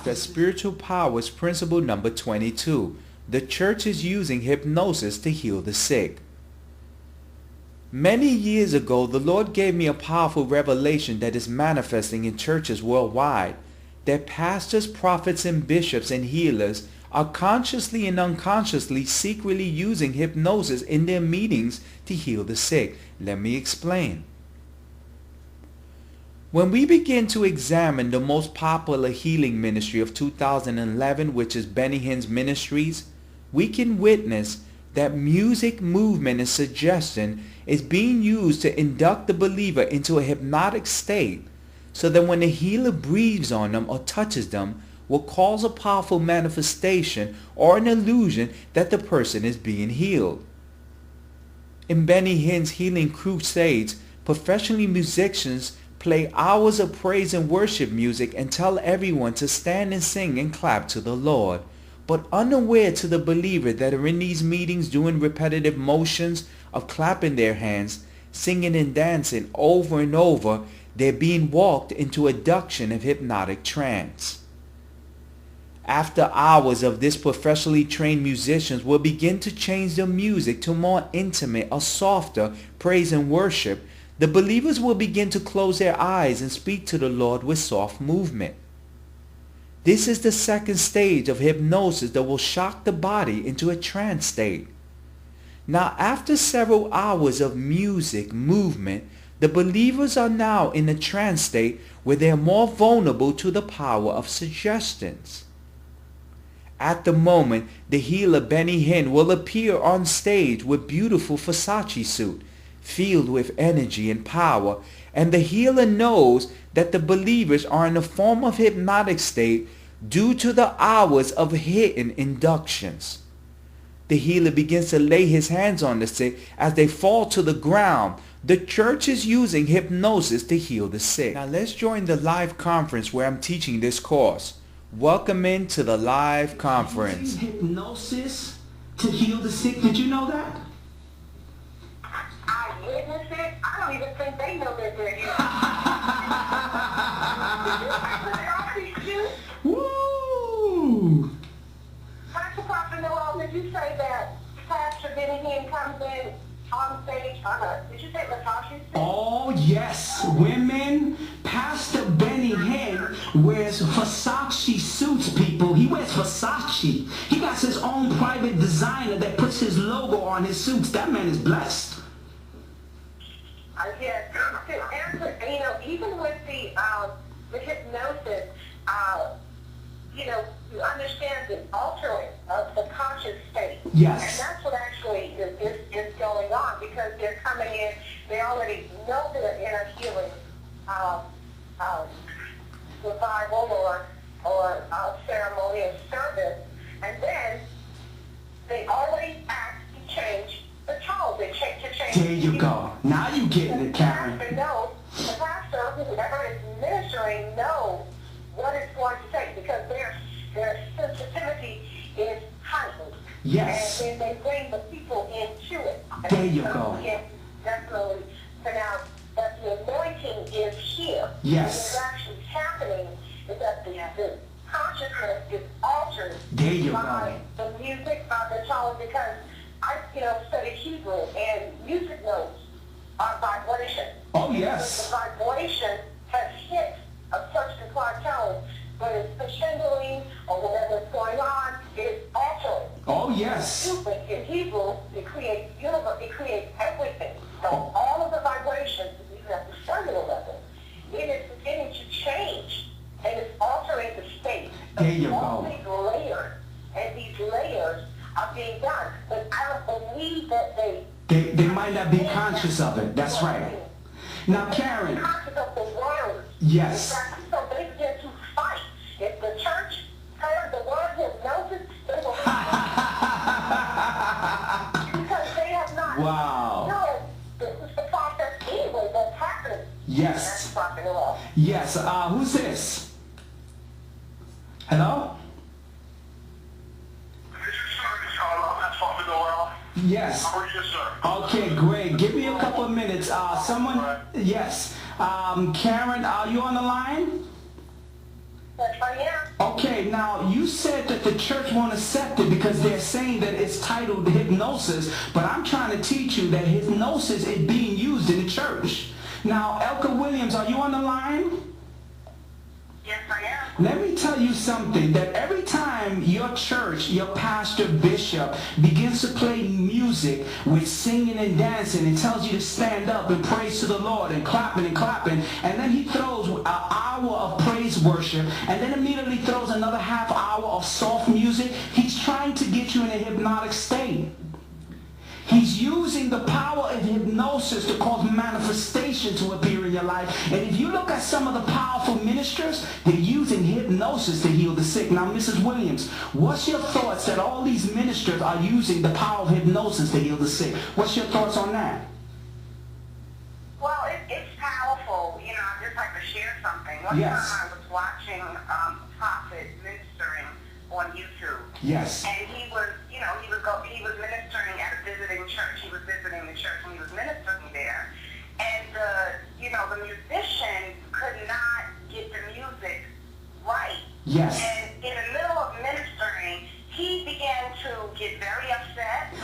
shocked at spiritual powers principle number 22. The church is using hypnosis to heal the sick. Many years ago, the Lord gave me a powerful revelation that is manifesting in churches worldwide, that pastors, prophets, and bishops and healers are consciously and unconsciously secretly using hypnosis in their meetings to heal the sick. Let me explain. When we begin to examine the most popular healing ministry of 2011, which is Benny Hinn's Ministries, we can witness that music, movement, and suggestion is being used to induct the believer into a hypnotic state, so that when the healer breathes on them or touches them, will cause a powerful manifestation or an illusion that the person is being healed. In Benny Hinn's healing crusades, professional musicians play hours of praise and worship music and tell everyone to stand and sing and clap to the Lord. But unaware to the believer that are in these meetings doing repetitive motions of clapping their hands, singing and dancing over and over, they're being walked into a duction of hypnotic trance. After hours of this, professionally trained musicians will begin to change their music to more intimate or softer praise and worship. The believers will begin to close their eyes and speak to the Lord with soft movement. This is the second stage of hypnosis that will shock the body into a trance state. Now, after several hours of music, movement, the believers are now in a trance state where they are more vulnerable to the power of suggestions. At the moment, the healer Benny Hinn will appear on stage with beautiful Versace suit, filled with energy and power, and the healer knows that the believers are in a form of hypnotic state due to the hours of hidden inductions. The healer begins to lay his hands on the sick as they fall to the ground. The church is using hypnosis to heal the sick. Now let's join the live conference where I'm teaching this course. Welcome into the live conference. Hypnosis to heal the sick. Did you know that? I witnessed it. I don't even think they know that they're here. Woo! Pastor Prophet Noel, did you say that Pastor Benny Hinn comes in on stage? Did you say Versace? Oh yes, women. Pastor Benny Hinn wears Versace suits, people. He wears Versace. He got his own private designer that puts his logo on his suits. That man is blessed. Yes. To answer, even with the hypnosis, you understand the altering of the conscious state. Yes. And that's what actually is going on, because they're coming in, they already know they're in a healing revival or ceremonial service, and then they already act to change the tone. They change. There you go. Now you getting it, Karen. The pastor, whoever is ministering, knows what it's going to take, because their sensitivity is heightened. Yes. And then they bring the people into it. There you go. We can definitely pronounce that the anointing is here. Yes. And what's actually happening is that the consciousness is altered by the music, by the tone, because I study Hebrew, and music notes are vibration. Oh, yes. The vibration has hit a certain tone, but it's crescendoing or whatever's going on, it's altering. Oh, yes. Music in Hebrew, it creates universe, it creates everything. So all of the vibrations, even at the cellular level, it is beginning to change, and it's altering the state. There you all go. these layers, and these layers are being done, but I don't believe that They might not be conscious of it. That's right. Now, Karen. Conscious of the words. Yes. So they begin to fight. If the church heard the word hypnosis, they will because they have not. Wow. No, this is the process anyway that's happening. Yes. That's Prophet Noel. Yes. Who's this? Hello? Yes. How are you, sir? Okay, great. Give me a couple of minutes. Someone, yes. Karen, are you on the line? Yes, I am. Okay, Okay, now you said that the church won't accept it because they're saying that it's titled hypnosis, but I'm trying to teach you that hypnosis is being used in the church. Now, Elka Williams, are you on the line? Yes, I am. Let me tell you something, that every time your church, your pastor, bishop, begins to play music with singing and dancing and tells you to stand up and praise to the Lord and clapping, and then he throws an hour of praise worship and then immediately throws another half hour of soft music, he's trying to get you in a hypnotic state. He's using the power of hypnosis to cause manifestation to appear in your life. And if you look at some of the powerful ministers, they're using hypnosis to heal the sick. Now, Mrs. Williams, what's your thoughts that all these ministers are using the power of hypnosis to heal the sick? What's your thoughts on that? Well, it's powerful. You know, I'd just like to share something. One time I was watching Prophet ministering on YouTube. Yes. And he was, you know, he was ministering at a visiting church. He was visiting the church and he was ministering there. And, you know, the musician could not get the music right. Yes. And in the middle of ministering, he began to get very upset.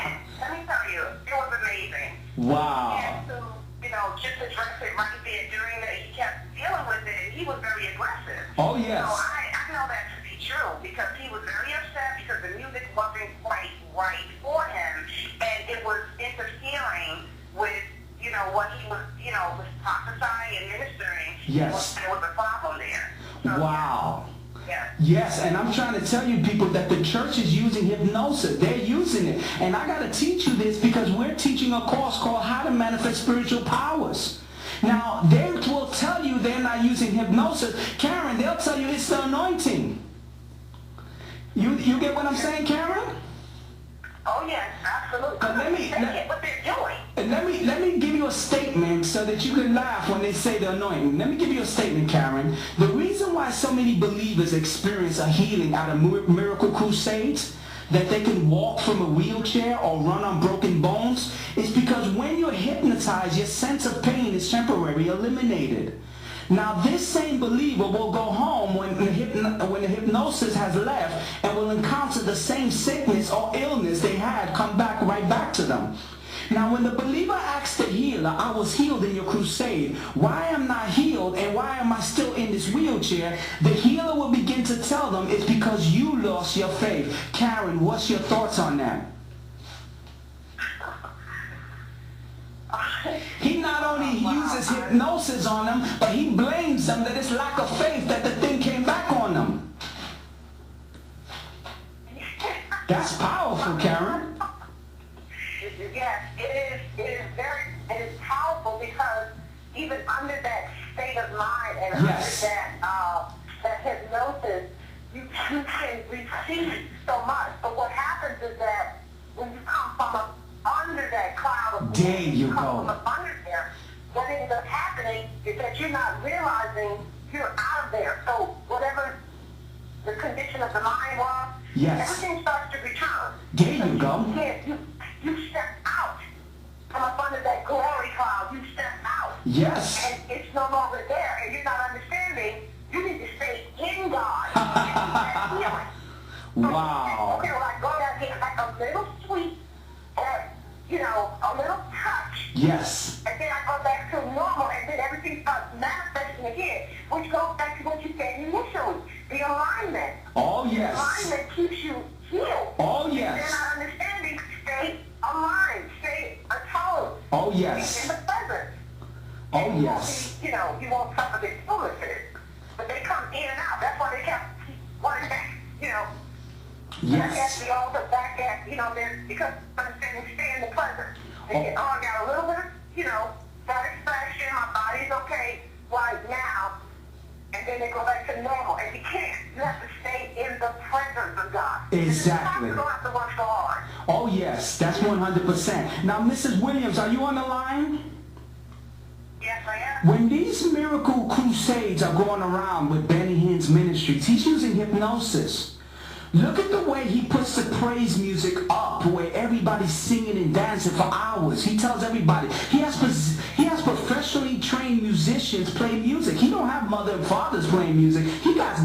And let me tell you, it was amazing. Wow. He had to, you know, just address it right there during the, he kept dealing with it, and he was very aggressive. Oh, yes. So I know that to be true because he was very upset because the music wasn't quite right for him, and it was interfering with, you know, what he was, you know, was prophesying and ministering. Yes. There was a problem there. So, wow. Yeah. Yes, and I'm trying to tell you people that the church is using hypnosis. They're using it. And I got to teach you this because we're teaching a course called How to Manifest Spiritual Powers. Now, they will tell you they're not using hypnosis. Karen, they'll tell you it's the anointing. You get what I'm saying, Karen? Oh, yes, absolutely. But They get what they're doing. Let me give you a statement so that you can laugh when they say the anointing. Let me give you a statement, Karen. The reason why so many believers experience a healing out of miracle crusades, that they can walk from a wheelchair or run on broken bones, is because when you're hypnotized, your sense of pain is temporarily eliminated. Now, this same believer will go home when the hypnosis has left and will encounter the same sickness or illness they had come back right back to them. Now, when the believer asks the healer, I was healed in your crusade, why am I not healed and why am I still in this wheelchair? The healer will begin to tell them it's because you lost your faith. Karen, what's your thoughts on that? He not only uses hypnosis on them, but he blames them that it's lack of faith that the thing came back on them. That's powerful, Karen. Yes, it is powerful because even under that state of mind and under that hypnosis, you can receive so much. But what happens is that when you come from under that cloud of there you go. From under there, what ends up happening is that you're not realizing you're out of there. So whatever the condition of the mind was, everything starts to return. There you go. You step out from up under that glory cloud. You step out. Yes. And it's no longer there. And you're not understanding. You need to stay in God. And healing. Wow. Okay, well, I go down here like a little sweet, or, you know, a little touch. Yes. And then I go back to normal, and then everything starts manifesting again, which goes back to what you said initially, the alignment. Oh, yes. The alignment keeps you healed. Oh, yes. If they're not understanding, stay aligned, stay attuned. Oh, yes. In the present. Oh, and yes. You know, you won't suffer the illnesses, but they come in and out. That's why they kept wanting back, you know. Yes. Back at the altar, back at, you know, because understanding, stay in the present. They get, I got a little bit of, you know, satisfaction, my body's okay right now, and then they go back to normal. And you can't. You have to stay in the presence of God. Exactly. You don't have to work so hard. Oh, yes. That's 100%. Now, Mrs. Williams, are you on the line? Yes, I am. When these miracle crusades are going around with Benny Hinn's ministries, he's using hypnosis. Look at the way he puts the praise music up where everybody's singing and dancing for hours. He tells everybody. He He has professionally trained musicians play music. He don't have mother and fathers playing music. He got